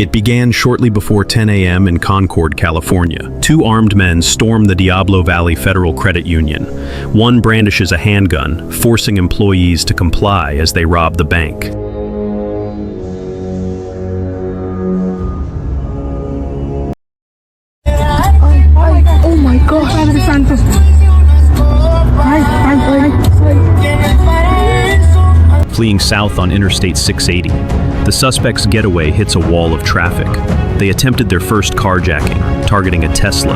It began shortly before 10 a.m. in Concord, California. Two armed men storm the Diablo Valley Federal Credit Union. One brandishes a handgun, forcing employees to comply as they rob the bank. Oh my God! Fleeing south on Interstate 680, the suspect's getaway hits a wall of traffic. They attempted their first carjacking, targeting a Tesla.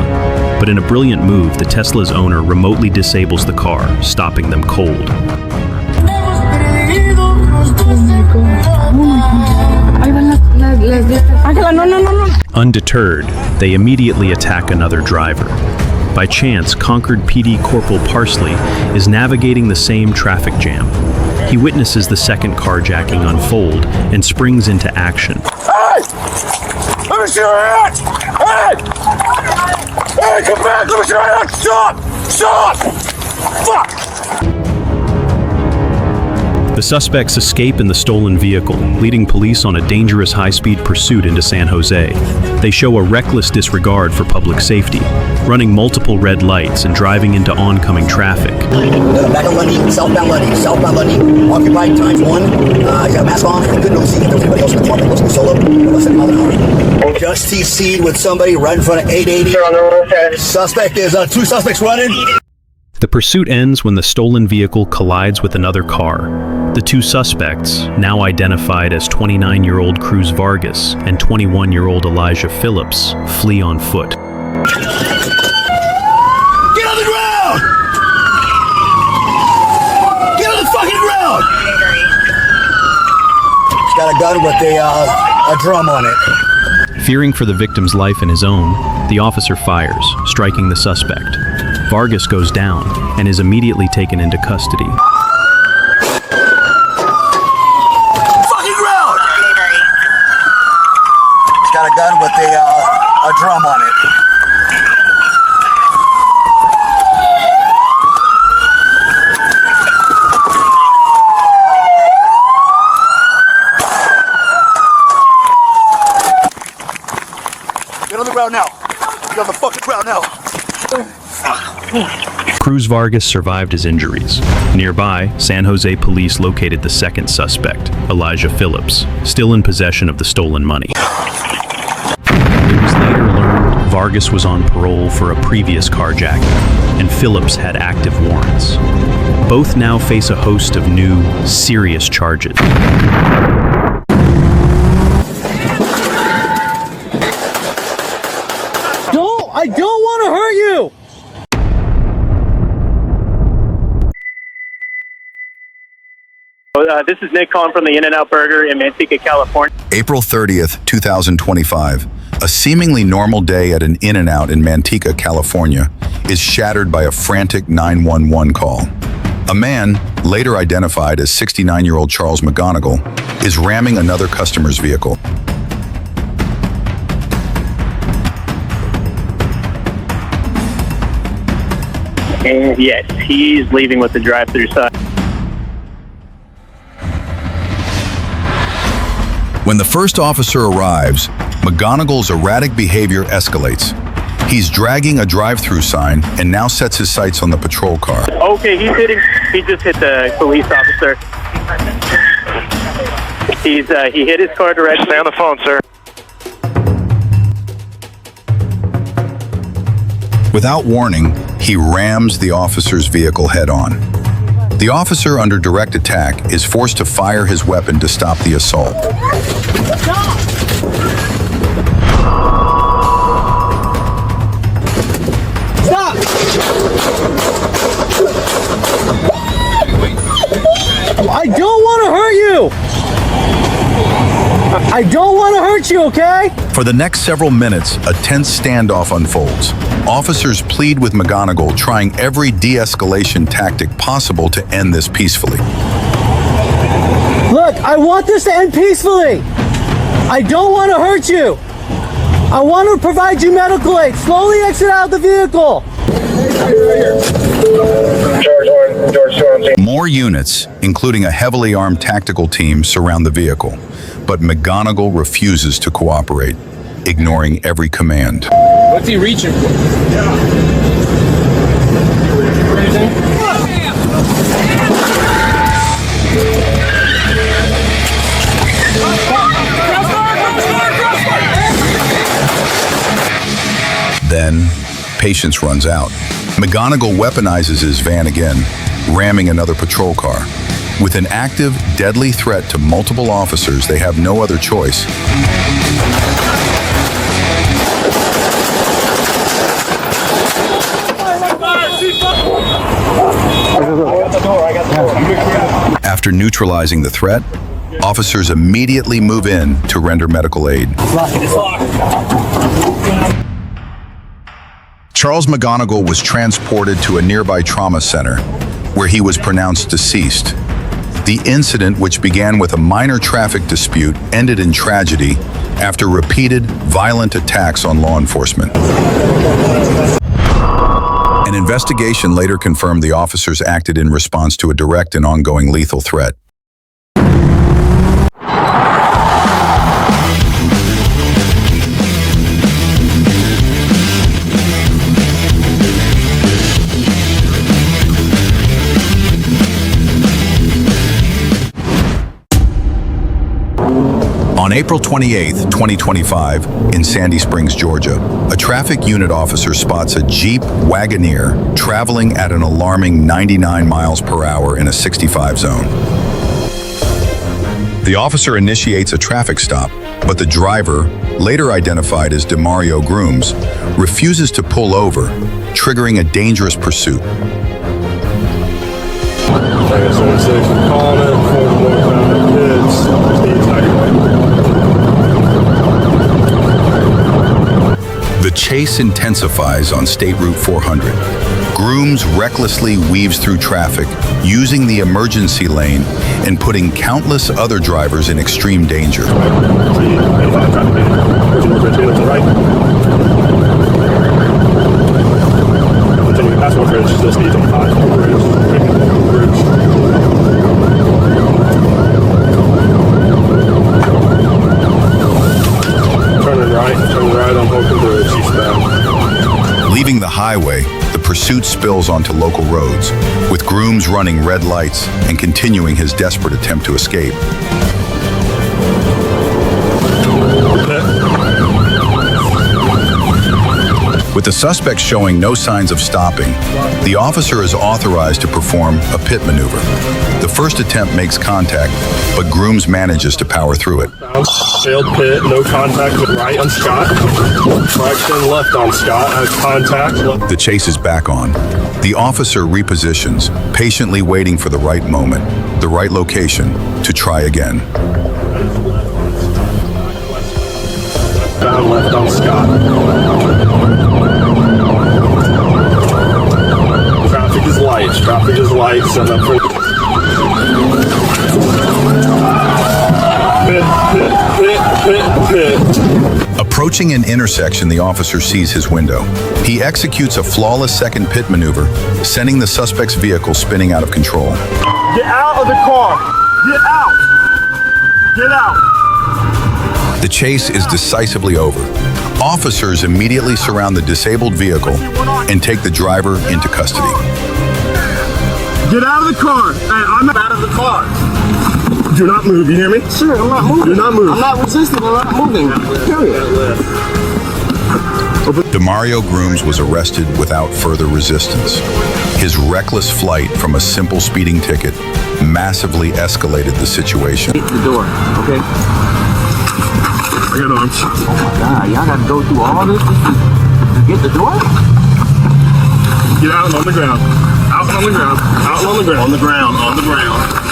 But in a brilliant move, the Tesla's owner remotely disables the car, stopping them cold. Undeterred, they immediately attack another driver. By chance, Concord PD Corporal Parsley is navigating the same traffic jam. He witnesses the second carjacking unfold and springs into action. Hey! Let me see your hands! Hey! Hey, come back! Let me see your hands! Stop! Stop! Fuck! The suspects escape in the stolen vehicle, leading police on a dangerous high-speed pursuit into San Jose. They show a reckless disregard for public safety, running multiple red lights and driving into oncoming traffic. Back on Lundy, southbound Lundy, occupied times 1. You got a mask on, I couldn't really see if there was anybody else in the car, it was solo, less than a mile an hour. Just TC'd with somebody right in front of 880. Suspect is, 2 suspects running. The pursuit ends when the stolen vehicle collides with another car. The 2 suspects, now identified as 29-year-old Cruz Vargas and 21-year-old Elijah Phillips, flee on foot. Get on the ground! Get on the fucking ground! He's got a gun with a drum on it. Fearing for the victim's life and his own, the officer fires, striking the suspect. Vargas goes down and is immediately taken into custody. Got a gun with a drum on it. Get on the ground now. Get on the fucking ground now. Cruz Vargas survived his injuries. Nearby, San Jose police located the second suspect, Elijah Phillips, still in possession of the stolen money. It was later learned Vargas was on parole for a previous carjacking, and Phillips had active warrants. Both now face a host of new, serious charges. I don't want to hurt you! This is Nick calling from the In-N-Out Burger in Manteca, California. April 30th, 2025. A seemingly normal day at an In-N-Out in Manteca, California, is shattered by a frantic 911 call. A man, later identified as 69-year-old Charles McGonigal, is ramming another customer's vehicle. And yes, he's leaving with the drive-through side. When the first officer arrives, McGonigal's erratic behavior escalates. He's dragging a drive-through sign and now sets his sights on the patrol car. Okay, he just hit the police officer. He hit his car directly. Stay on the phone, sir. Without warning, he rams the officer's vehicle head-on. The officer, under direct attack, is forced to fire his weapon to stop the assault. Stop! Stop! I don't want to hurt you! I don't want to hurt you, okay? For the next several minutes, a tense standoff unfolds. Officers plead with McGonigal, trying every de-escalation tactic possible to end this peacefully. Look, I want this to end peacefully. I don't want to hurt you. I want to provide you medical aid. Slowly exit out of the vehicle. More units, including a heavily armed tactical team, surround the vehicle. but McGonigal refuses to cooperate, ignoring every command. What's he reaching for? Then, patience runs out. McGonigal weaponizes his van again, ramming another patrol car. With an active, deadly threat to multiple officers, they have no other choice. After neutralizing the threat, officers immediately move in to render medical aid. Charles McGonigal was transported to a nearby trauma center, where he was pronounced deceased. The incident, which began with a minor traffic dispute, ended in tragedy after repeated violent attacks on law enforcement. An investigation later confirmed the officers acted in response to a direct and ongoing lethal threat. On April 28, 2025, in Sandy Springs, Georgia, a traffic unit officer spots a Jeep Wagoneer traveling at an alarming 99 miles per hour in a 65 zone. The officer initiates a traffic stop, but the driver, later identified as DeMario Grooms, refuses to pull over, triggering a dangerous pursuit. The chase intensifies on State Route 400. Grooms recklessly weaves through traffic, using the emergency lane and putting countless other drivers in extreme danger. Leaving the highway, the pursuit spills onto local roads, with Grooms running red lights and continuing his desperate attempt to escape. With the suspect showing no signs of stopping, the officer is authorized to perform a pit maneuver. The first attempt makes contact, but Grooms manages to power through it. Failed pit, no contact with right on Scott. Correction, left on Scott, has contact. The chase is back on. The officer repositions, patiently waiting for the right moment, the right location, to try again. Down left on Scott. Traffic is lights, and then pit. Approaching an intersection, the officer sees his window. He executes a flawless second pit maneuver, sending the suspect's vehicle spinning out of control. Get out of the car! Get out! Get out! The chase is decisively over. Officers immediately surround the disabled vehicle and take the driver into custody. Get out of the car! Hey, I'm out of the car! Do not move, you hear me? Sure, I'm not moving. Do not move. I'm not resisting, I'm not moving. Period. DeMario Grooms was arrested without further resistance. His reckless flight from a simple speeding ticket massively escalated the situation. Get the door, okay? I got arms. Oh my God, y'all gotta go through all this to get the door? Get out on the ground. Out on the ground. Out on the ground. On the ground. On the ground.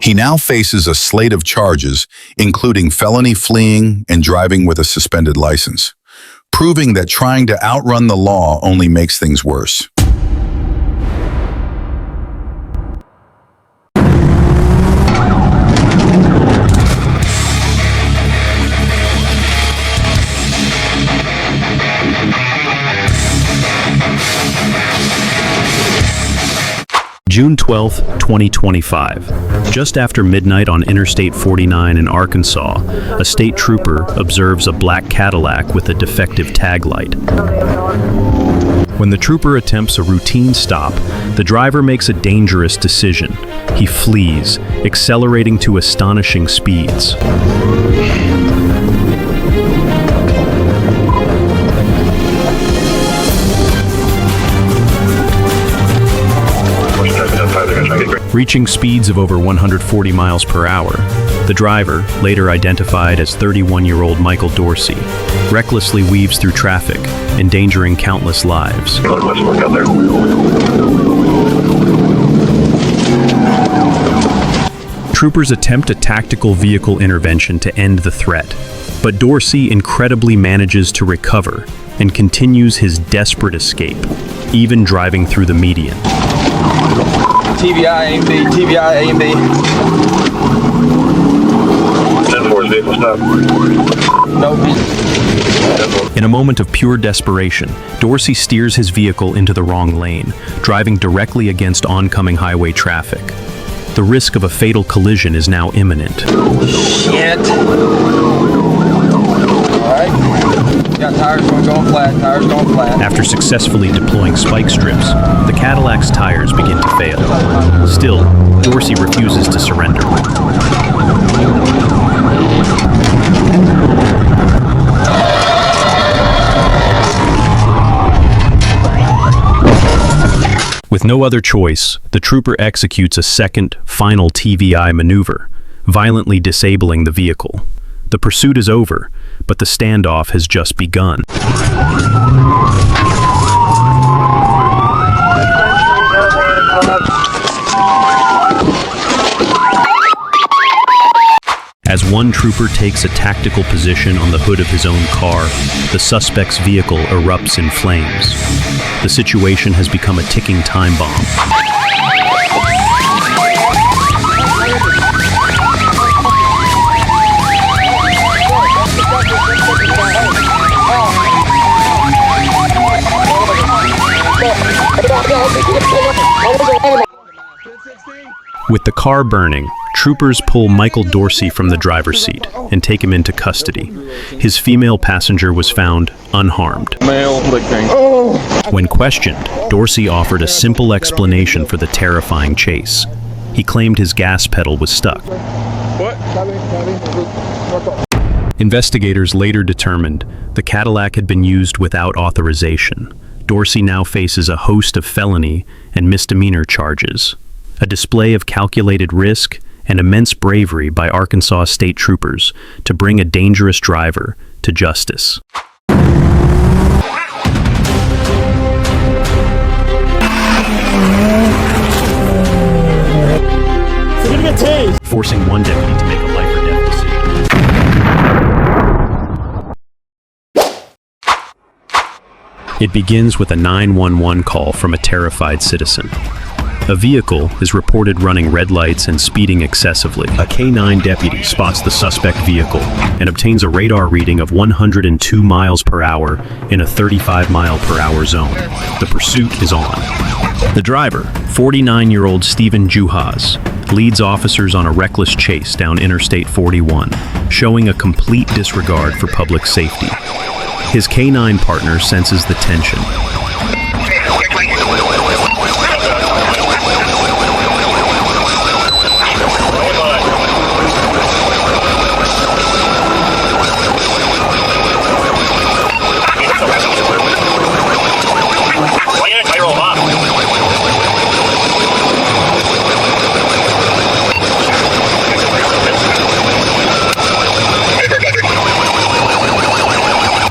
He now faces a slate of charges, including felony fleeing and driving with a suspended license, proving that trying to outrun the law only makes things worse. June 12, 2025. Just after midnight on Interstate 49 in Arkansas, a state trooper observes a black Cadillac with a defective tag light. When the trooper attempts a routine stop, the driver makes a dangerous decision. He flees, accelerating to astonishing speeds. Reaching speeds of over 140 miles per hour, the driver, later identified as 31-year-old Michael Dorsey, recklessly weaves through traffic, endangering countless lives. Troopers attempt a tactical vehicle intervention to end the threat, but Dorsey incredibly manages to recover and continues his desperate escape, even driving through the median. TVI, A and B, TVI, A and B. 10-4 vehicle stop. No. In a moment of pure desperation, Dorsey steers his vehicle into the wrong lane, driving directly against oncoming highway traffic. The risk of a fatal collision is now imminent. Shit. Alright. Got tires going flat, tires going flat. After successfully deploying spike strips, the Cadillac's tires begin to fail. Still, Dorsey refuses to surrender. With no other choice, the trooper executes a second, final TVI maneuver, violently disabling the vehicle. The pursuit is over, but the standoff has just begun. As one trooper takes a tactical position on the hood of his own car, the suspect's vehicle erupts in flames. The situation has become a ticking time bomb. With the car burning, troopers pull Michael Dorsey from the driver's seat and take him into custody. His female passenger was found unharmed. When questioned, Dorsey offered a simple explanation for the terrifying chase. He claimed his gas pedal was stuck. Investigators later determined the Cadillac had been used without authorization. Dorsey now faces a host of felony and misdemeanor charges. A display of calculated risk and immense bravery by Arkansas state troopers to bring a dangerous driver to justice. Forcing one deputy to make a life or death decision. It begins with a 911 call from a terrified citizen. A vehicle is reported running red lights and speeding excessively. A K-9 deputy spots the suspect vehicle and obtains a radar reading of 102 miles per hour in a 35 mile per hour zone. The pursuit is on. The driver, 49-year-old Stephen Juhas, leads officers on a reckless chase down Interstate 41, showing a complete disregard for public safety. His K-9 partner senses the tension.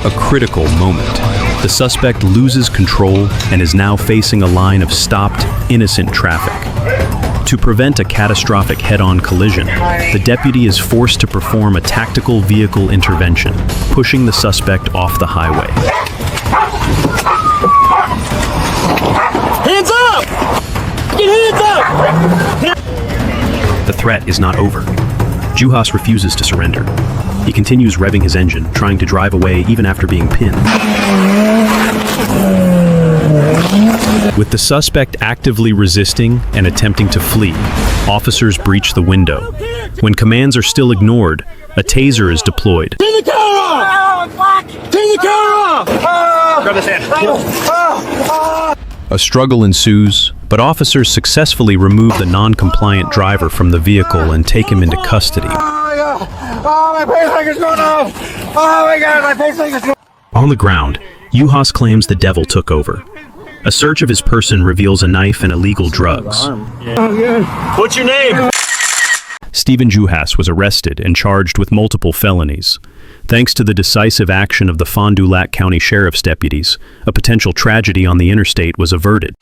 A critical moment. The suspect loses control and is now facing a line of stopped, innocent traffic. To prevent a catastrophic head-on collision, the deputy is forced to perform a tactical vehicle intervention, pushing the suspect off the highway. Hands up! Get hands up! The threat is not over. Juhas refuses to surrender. He continues revving his engine, trying to drive away even after being pinned. With the suspect actively resisting and attempting to flee, officers breach the window. When commands are still ignored, a taser is deployed. Turn the camera off! Turn the camera off! Grab his hand. A struggle ensues, but officers successfully remove the non-compliant driver from the vehicle and take him into custody. Oh, my pacemaker's going off! Oh my god, my pacemaker's going off! On the ground, Juhas claims the devil took over. A search of his person reveals a knife and illegal drugs. What's your name? Stephen Juhas was arrested and charged with multiple felonies. Thanks to the decisive action of the Fond du Lac County Sheriff's deputies, a potential tragedy on the interstate was averted.